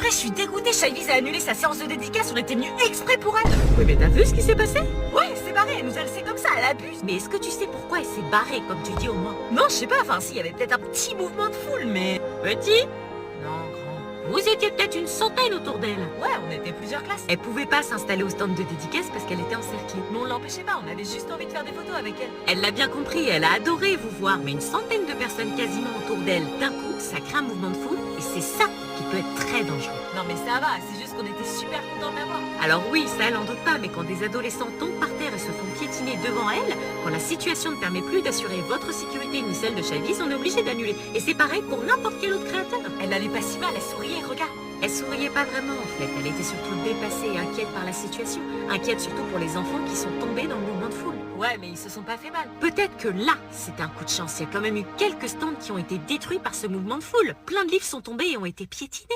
vrai, je suis dégoûtée. Chavis a annulé sa séance de dédicace. On était venus exprès pour elle. Oui, mais t'as vu ce qui s'est passé? Ouais, elle s'est barrée. Elle nous a laissé comme ça. Elle abuse. Mais est-ce que tu sais pourquoi elle s'est barrée, comme tu dis au moins? Non, je sais pas. Enfin, si, il y avait peut-être un petit mouvement de foule, mais... Petit? Non, grand. Vous étiez peut-être une centaine autour d'elle. Ouais, on était plusieurs classes. Elle pouvait pas s'installer au stand de dédicace parce qu'elle était encerclée. Mais on l'empêchait pas. On avait juste envie de faire des photos avec elle. Elle l'a bien compris, elle a adoré vous voir, mais une centaine de personnes quasiment autour d'elle, d'un coup, ça crée un mouvement de foule, et c'est ça qui peut être très dangereux. Non, mais ça va. C'est juste qu'on était super contents de la voir. Alors oui, ça elle en doute pas, mais quand des adolescents tombent par terre et se font piétiner devant elle, quand la situation ne permet plus d'assurer votre sécurité ni celle de Chavis, on est obligé d'annuler. Et c'est pareil pour n'importe quel autre créateur. Elle allait pas si mal. Elle souriait. Regarde. Elle souriait pas vraiment en fait, elle était surtout dépassée et inquiète par la situation, inquiète surtout pour les enfants qui sont tombés dans le mouvement de foule. Ouais, mais ils se sont pas fait mal. Peut-être que là, c'est un coup de chance, il y a quand même eu quelques stands qui ont été détruits par ce mouvement de foule. Plein de livres sont tombés et ont été piétinés.